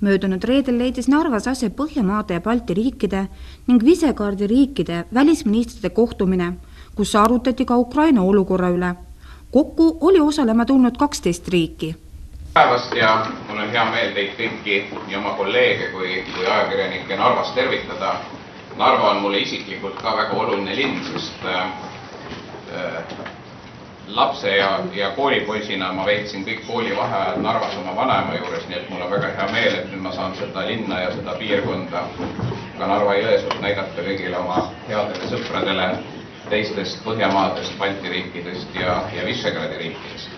Möödunud reedel leidis Narvas aset Põhjamaade ja Balti riikide ning Visegradi riikide välisministrite kohtumine, kus arutati ka Ukraina olukorra üle. Kokku oli osalema tulnud 12 riiki. Päevast ja mul on hea meel teid kõiki nii oma kolleege kui ajakirjanikke Narvas tervitada. Narva on mulle isiklikult ka väga oluline linn, sest lapse ja koolipoisina ma veetsin kõik koolivaheajad Narvas oma vanaema juures, nii et mul on väga hea meel, et nüüd ma saan seda linna ja seda piirkonda ka Narva-Jõesuust näidata kõigile oma headele sõpradele teistest Põhjamaadest, Balti riikidest ja Visegradi riikidest.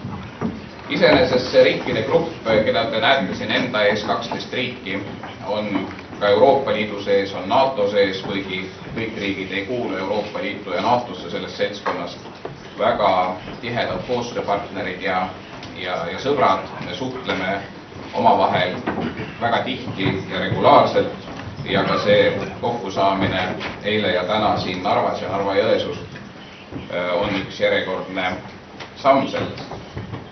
Iseenesest see riikide grupp, keda te näete siin enda ees 12 riiki, on ka Euroopa Liidu sees, on NATO sees, kuigi kõik riigid ei kuulu Euroopa Liitu ja NATOsse sellest seltskonnast. Väga tihedad koostööpartnerid ja sõbrad, me suhtleme omavahel väga tihti ja regulaarselt ja ka see kokkusaamine eile ja täna siin Narvas ja Narva-Jõesuust on üks järjekordne samm sellest.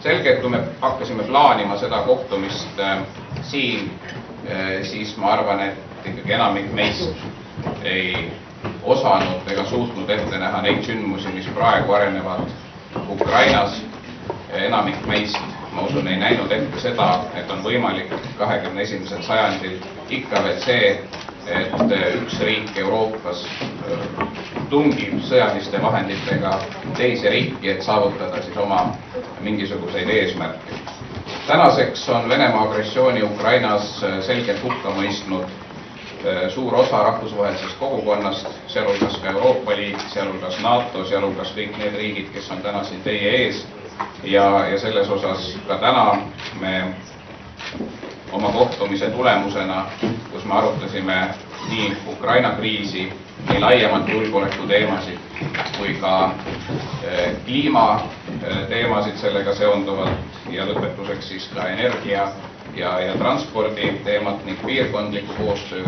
Selge, et kui me hakkasime plaanima seda kohtumist siin, siis ma arvan, et ikkagi enamik meist ei osanud ega suutnud ette näha neid sündmusi, mis praegu arenevad Ukrainas. Enamik meist, ma usun, ei näinud ette seda, et on võimalik 21. sajandil ikka veel see, et üks riik Euroopas tungib sõjaliste vahenditega teise riiki, et saavutada siis oma mingisuguseid eesmärke. Tänaseks on Venemaa agressiooni Ukrainas selgelt hukka mõistnud suur osa rahvusvahelisest kogukonnast, sealhulgas ka Euroopa Liit, sealhulgas NATO, sealhulgas kõik need riigid, kes on täna siin teie ees. Ja selles osas ka täna me oma kohtumise tulemusena, kus me arutasime nii Ukraina kriisi, nii laiemalt julgeoleku teemasid kui ka kliimateemasid sellega seonduvalt ja lõpetuseks siis ka energia ja transpordi teemat ning piirkondliku koostöö.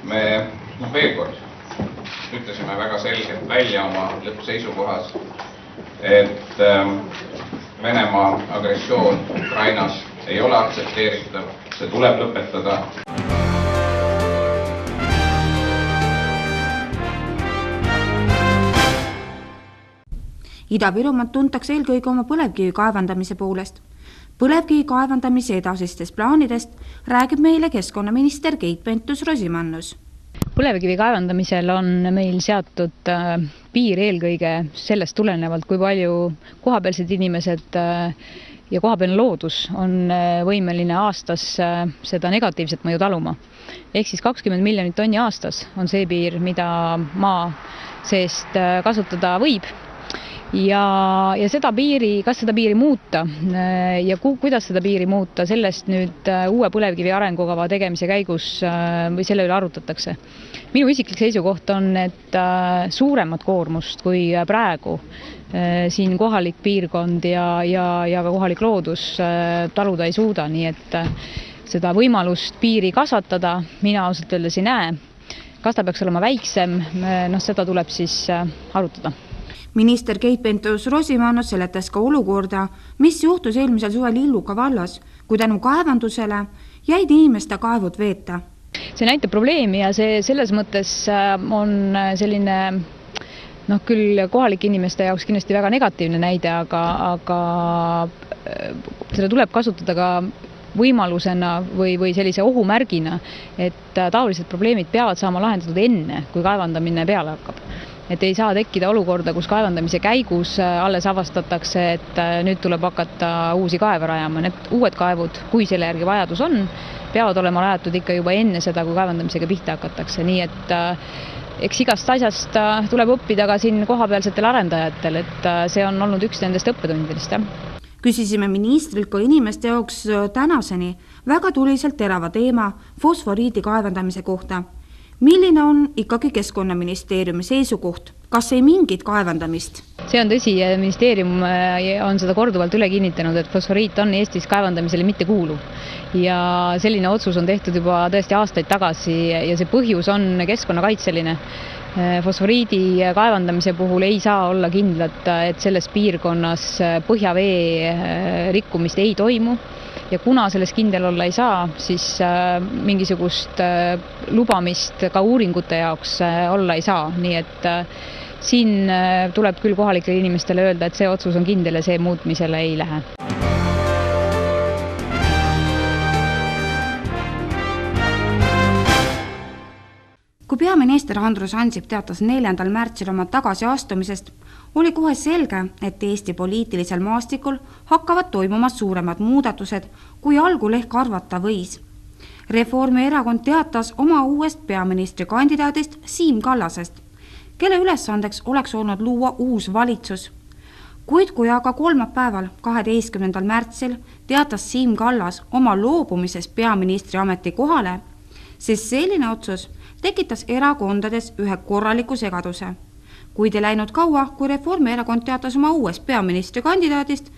Me veel kord ütlesime väga selgelt välja oma lõppseisukohas, et Venemaa agressioon Ukrainas ei ole aktsepteeritav, see tuleb lõpetada. Ida-Virumaad tuntakse eelkõige oma põlevkivi kaevandamise poolest. Põlevkivi kaevandamise edasistest plaanidest räägib meile keskkonnaminister Keit Pentus-Rosimannus. Põlevkivi kaevandamisel on meil seatud piir eelkõige sellest tulenevalt, kui palju kohapealsed inimesed ja kohapealne loodus on võimeline aastas seda negatiivset mõju taluma. Ehk siis 20 miljonit tonni aastas on see piir, mida maa seest kasutada võib. Ja seda piiri, kas seda piiri muuta ja kuidas seda piiri muuta, sellest nüüd uue põlevkivi arengukava tegemise käigus või selle üle arutatakse. Minu isiklik seisukoht on, et suuremat koormust kui praegu siin kohalik piirkond ja ka kohalik loodus taluda ei suuda, nii et seda võimalust piiri kasvatada mina ausalt öeldes ei näe. Kas ta peaks olema väiksem, seda tuleb siis arutada. Minister Keit Pentus-Rosimannus seletas ka olukorda, mis juhtus eelmisel suvel Illuka vallas, kui tänu kaevandusele jäid inimeste kaevud veeta. See näitab probleemi ja see selles mõttes on selline küll kohalike inimeste jaoks kindlasti väga negatiivne näide, aga seda tuleb kasutada ka võimalusena või sellise ohumärgina, et taolised probleemid peavad saama lahendatud enne, kui kaevandamine peale hakkab. Et ei saa tekkida olukorda, kus kaevandamise käigus alles avastatakse, et nüüd tuleb hakata uusi kaeve rajama. Need uued kaevud, kui selle järgi vajadus on, peavad olema rajatud ikka juba enne seda, kui kaevandamisega pihta hakatakse. Nii et eks igast asjast tuleb õppida ka siin kohapealsetel arendajatel, et see on olnud üks nendest õppetundidest. Küsisime ministrilt ka inimeste jaoks tänaseni väga tuliselt terava teema fosforiidi kaevandamise kohta. Milline on ikkagi Keskkonnaministeeriumi seisukoht? Kas ei mingit kaevandamist? See on tõsi, ministeerium on seda korduvalt üle kinnitanud, et fosforiit on Eestis kaevandamisele mitte kuuluv. Ja selline otsus on tehtud juba tõesti aastaid tagasi ja see põhjus on keskkonnakaitseline. Fosforiidi kaevandamise puhul ei saa olla kindlad, et selles piirkonnas põhjavee rikkumist ei toimu. ja kuna selles kindel olla ei saa, siis mingisugust lubamist ka uuringute jaoks olla ei saa, nii et siin tuleb küll kohalikele inimestele öelda, et see otsus on kindel ja see muutmisele ei lähe. Kui peaminister Andrus Ansip teatas 4. märtsil oma tagasiastumisest, oli kohe selge, et Eesti poliitilisel maastikul hakkavad toimuma suuremad muudatused, kui algul ehk arvata võis. Reformierakond teatas oma uuest peaministri kandidaadist Siim Kallasest, kelle ülesandeks oleks olnud luua uus valitsus. Kuid kui aga kolmapäeval 12. märtsil teatas Siim Kallas oma loobumises peaministri ameti kohale, siis selline otsus tekitas erakondades ühe korraliku segaduse. Kuid ei läinud kaua, kui Reformierakond teatas oma uuest peaministri kandidaadist,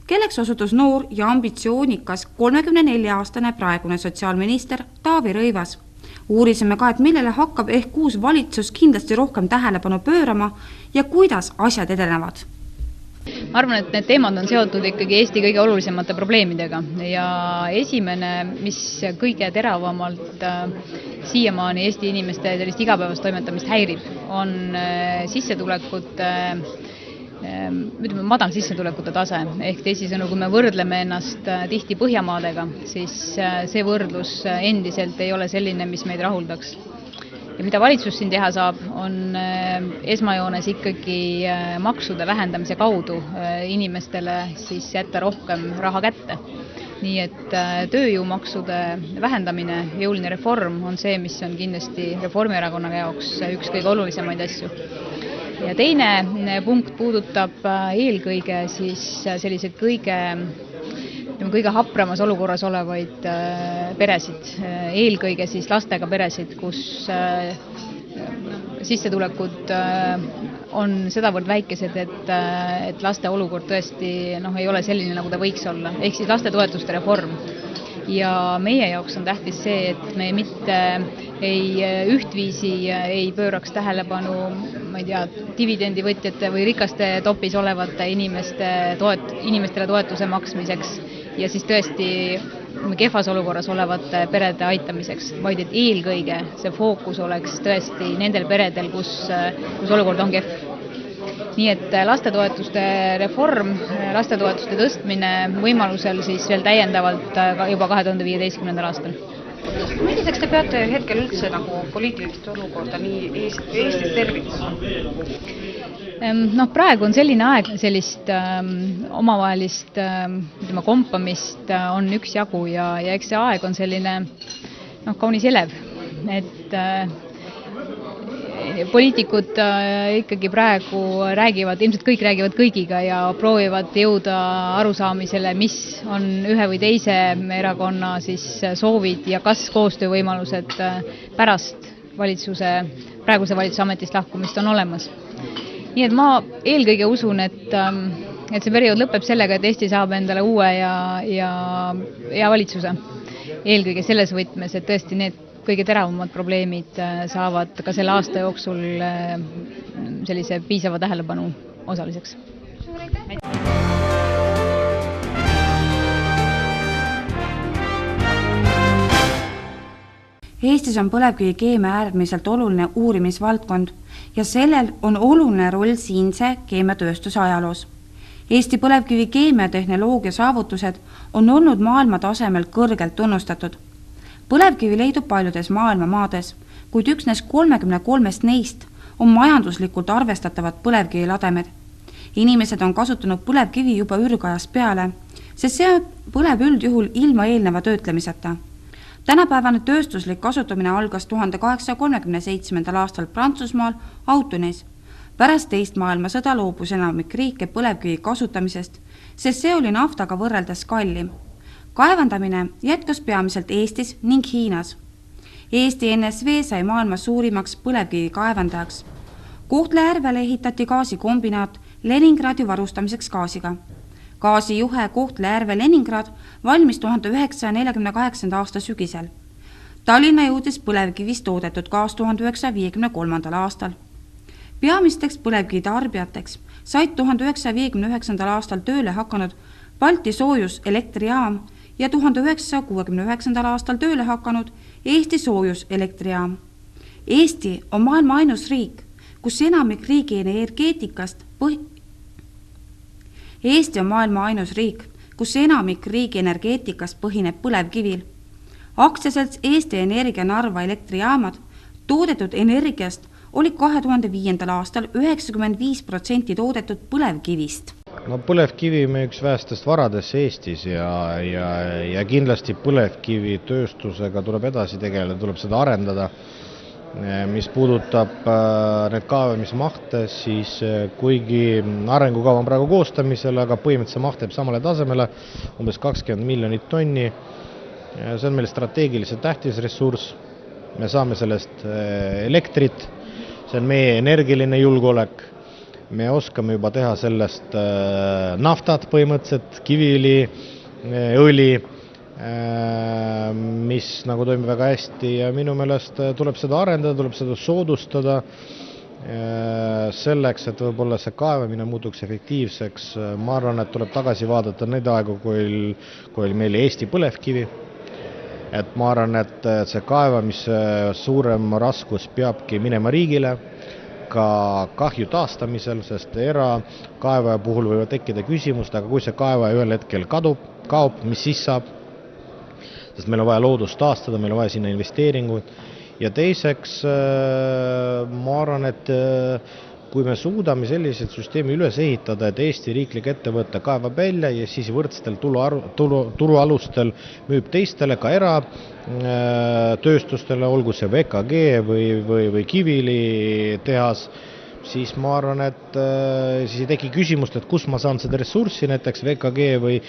kelleks osutus noor ja ambitsioonikas 34-aastane praegune sotsiaalminister Taavi Rõivas. Uurisime ka, et millele hakkab ehk uus valitsus kindlasti rohkem tähelepanu pöörama ja kuidas asjad edenevad. Ma arvan, et need teemad on seotud ikkagi Eesti kõige olulisemate probleemidega ja esimene, mis kõige teravamalt siiamaani Eesti inimeste sellist igapäevast toimetamist häirib, on madal sissetulekute tase. Ehk teisisõnu, kui me võrdleme ennast tihti Põhjamaadega, siis see võrdlus endiselt ei ole selline, mis meid rahuldaks. Ja mida valitsus siin teha saab, on esmajoones ikkagi maksude vähendamise kaudu inimestele siis jätta rohkem raha kätte. Nii et tööjõumaksude vähendamine, jõuline reform on see, mis on kindlasti Reformierakonna jaoks üks kõige olulisemaid asju. Ja teine punkt puudutab eelkõige siis selliseid kõige hapramas olukorras olevaid peresid, eelkõige siis lastega peresid, kus sissetulekud on sedavõrd väikesed, et laste olukord tõesti ei ole selline, nagu ta võiks olla, ehk siis lastetoetuste reform. Ja meie jaoks on tähtis see, et me mitte ühtviisi ei pööraks tähelepanu, dividendivõtjate või rikaste topis olevate inimestele toetuse maksmiseks ja siis tõesti kehvas olukorras olevate perede aitamiseks, vaid et eelkõige see fookus oleks tõesti nendel peredel, kus olukord on kehv. Nii et lastetoetuste reform, lastetoetuste tõstmine võimalusel siis veel täiendavalt juba 2015. aastal. Milliseks te peate hetkel üldse poliitilist olukorda nii Eestis terviks? Praegu on selline aeg, sellist omavahelist kompamist on üksjagu ja eks see aeg on selline kaunis elev, et poliitikud ikkagi praegu räägivad, ilmselt kõik räägivad kõigiga ja proovivad jõuda arusaamisele, mis on ühe või teise erakonna siis soovid ja kas koostöövõimalused pärast praeguse valitsuse ametist lahkumist on olemas. Nii et ma eelkõige usun, et see periood lõpeb sellega, et Eesti saab endale uue ja valitsuse. Eelkõige selles võtmes, et tõesti need kõige teravamad probleemid saavad ka selle aasta jooksul sellise piisava tähelepanu osaliseks. Eestis on põlevkivikeemia äärmiselt oluline uurimisvaldkond ja sellel on oluline roll siinse keemiatööstuse ajaloos. Eesti põlevkivikeemia tehnoloogia saavutused on olnud maailma tasemel kõrgelt tunnustatud. Põlevkivi leidub paljudes maailma maades, kuid üksnes 33 neist on majanduslikult arvestatavad põlevkivilademed. Inimesed on kasutanud põlevkivi juba ürgajast peale, sest see põleb üldjuhul ilma eelneva töötlemiseta. Tänapäevane tööstuslik kasutamine algas 1837. aastal Prantsusmaal Autonis. Pärast teist maailmasõda loobus enamik riike põlevkivi kasutamisest, sest see oli naftaga võrreldes kallim. Kaevandamine jätkus peamiselt Eestis ning Hiinas. Eesti NSV sai maailma suurimaks põlevkivi kaevandajaks. Kohtla-Järvele ehitati gaasikombinaat Leningradi varustamiseks gaasiga. Gaasijuhe Kohtla-Järve-Leningrad valmis 1948. aasta sügisel. Tallinna jõudis põlevkivist toodetud gaas 1953. aastal. Peamisteks põlevkivi tarbijateks said 1959. aastal tööle hakanud Balti soojus elektrijaam ja 1969. aastal tööle hakanud Eesti soojuselektrijaam. Eesti on maailma ainus riik, kus enamik riigi energeetikast põhineb põlevkivil. Aktsiaselts Eesti Energia Narva elektrijaamad toodetud energiast oli 2005. aastal 95% toodetud põlevkivist. No põlevkivi me üks väestest varadest Eestis ja kindlasti põlevkivi tööstusega tuleb edasi tegeleda, tuleb seda arendada. Mis puudutab need kaevamismahte, siis kuigi arengukava on praegu koostamisel, aga põhimõtteliselt maht jääb samale tasemele, umbes 20 miljonit tonni. See on meil strateegiliselt tähtis ressurss. Me saame sellest elektrit, see on meie energiline julgeolek. Me oskame juba teha sellest naftat põhimõtteliselt, kiviõli, õli, mis nagu toimib väga hästi ja minu meelest tuleb seda arendada, tuleb seda soodustada selleks, et võib-olla see kaevamine muutuks efektiivseks. Ma arvan, et tuleb tagasi vaadata neid aegu, kui oli meil Eesti põlevkivi. Et ma arvan, et see kaevamise suurem raskus peabki minema riigile ka kahju taastamisel, sest erakaevaja puhul võivad tekkida küsimust, aga kui see kaevaja ühel hetkel kaob, mis siis saab? Sest meil on vaja loodust taastada, meil on vaja sinna investeeringuid. Ja teiseks, ma arvan, et kui me suudame sellised süsteemi üles ehitada, et Eesti riiklik ettevõte kaevab välja ja siis võrdstel turualustel müüb teistele ka eratööstustele, olgu see VKG või Kiviõli tehas, siis ma arvan, et siis ei teki küsimust, et kus ma saan seda ressurssi, näiteks VKG või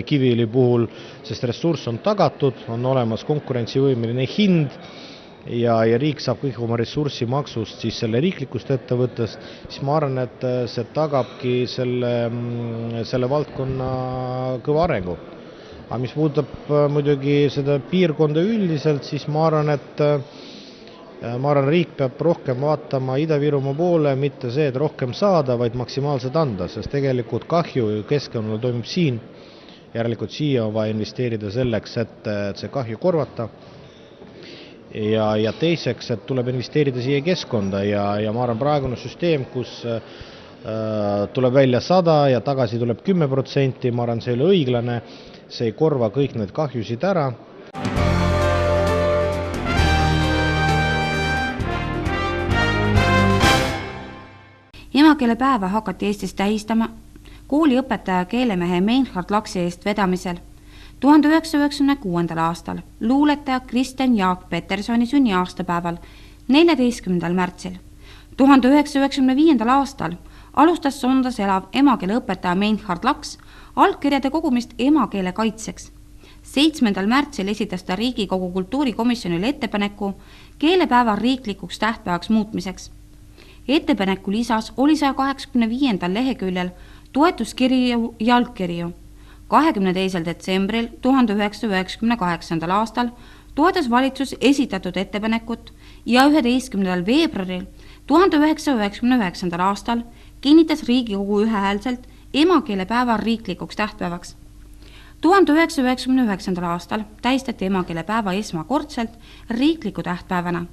Kiviõli puhul, sest ressurss on tagatud, on olemas konkurentsivõimeline hind ja riik saab kõik oma ressurssi maksust siis selle riiklikust ettevõttest, siis ma arvan, et see tagabki selle valdkonna kõva arengu. Aga mis puudutab muidugi seda piirkonda üldiselt, siis ma arvan, et riik peab rohkem vaatama Ida-Virumaa poole, mitte see, et rohkem saada, vaid maksimaalselt anda, sest tegelikult kahju keskkonnal toimub siin. Järelikult siia on vaja investeerida selleks, et see kahju korvata. Ja teiseks, et tuleb investeerida siia keskkonda ja ma arvan praegune süsteem, kus tuleb välja 100 ja tagasi tuleb 10%, ma arvan, see ei ole õiglane, see ei korva kõik need kahjusid ära. Emakeelepäeva hakati Eestis tähistama kooliõpetaja keelemehe Meinhard Laksi eest vedamisel 1996. aastal luuletaja Kristjan Jaak Petersoni sünniaastapäeval 14. märtsil. 1995. aastal alustas Sondas elav emakeeleõpetaja Meinhard Laks allkirjade kogumist emakeele kaitseks. 7. märtsil esitas ta Riigikogu kultuurikomisjonile ettepaneku keelepäeva riiklikuks tähtpäevaks muutmiseks. Ettepaneku lisas oli 185. leheküljel toetuskirju ja allkirju. 22. detsembril 1998. aastal toetas valitsus esitatud ettepanekut ja 11. veebruaril 1999. aastal kinnitas Riigikogu ühehäälselt emakeelepäeva riiklikuks tähtpäevaks. 1999. aastal tähistati emakeelepäeva esmakordselt riikliku tähtpäevana.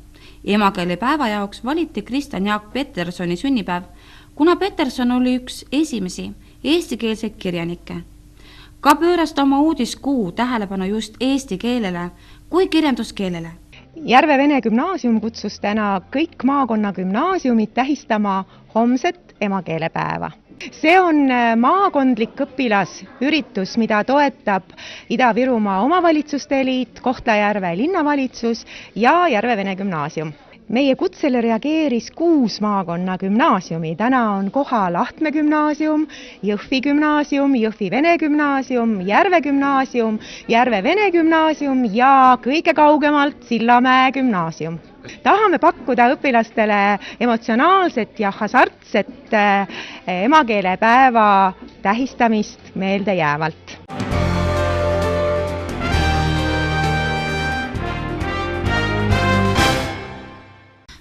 Emakeelepäeva jaoks valiti Kristjan Jaak Petersoni sünnipäev, kuna Peterson oli üks esimesi eestikeelseid kirjanikke. Ka pööras ta oma uudiskuu tähelepanu just eesti keelele kui kirjanduskeelele. Järve Vene Gümnaasium kutsus täna kõik maakonna gümnaasiumid tähistama homset emakeelepäeva. See on maakondlik õpilasüritus, mida toetab Ida-Virumaa omavalitsuste liit, Kohtla-Järve linnavalitsus ja Järve Vene Gümnaasium. Meie kutsele reageeris 6 maakonna gümnaasiumi. Täna on kohal Ahtme gümnaasium, Jõhvi gümnaasium, Jõhvi Vene gümnaasium, Järve gümnaasium, Järve Vene gümnaasium ja kõige kaugemalt Sillamäe gümnaasium. Tahame pakkuda õpilastele emotsionaalset ja hasartset emakeelepäeva tähistamist meeldejäävalt.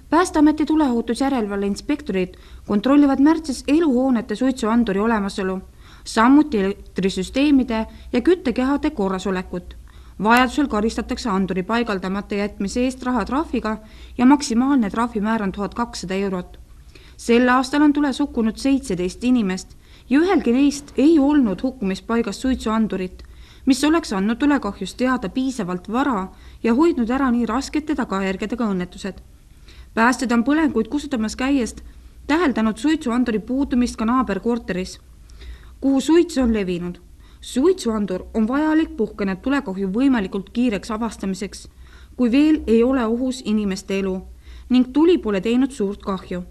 Päästeameti tuleohutusjärelevalve inspektorid kontrollivad märtsis eluhoonete suitsuanduri olemasolu. samuti elektrisüsteemide ja küttekehade korrasolekut. Vajadusel karistatakse anduri paigaldamata jätmise eest rahatrahviga ja maksimaalne trahvimäär on 1200 eurot. Sel aastal on tules hukkunud 17 inimest ja ühelgi neist ei olnud hukkumispaigas suitsuandurit, mis oleks andnud tulekahjust teada piisavalt vara ja hoidnud ära nii raskete tagajärgedega õnnetused. Päästjad on põlenguid kustutamas käiest täheldanud suitsuanduri puudumist ka naaberkorteris, kuhu suitsu on levinud. Suitsuandur on vajalik puhkenud tulekahju võimalikult kiireks avastamiseks, kui veel ei ole ohus inimeste elu ning tuli pole teinud suurt kahju.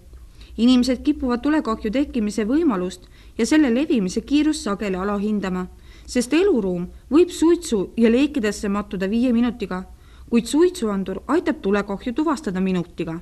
Inimesed kipuvad tulekahju tekkimise võimalust ja selle levimise kiirust sageli alahindama, sest eluruum võib suitsu ja leekidesse mattuda 5 minutiga, kuid suitsuandur aitab tulekahju tuvastada minutiga.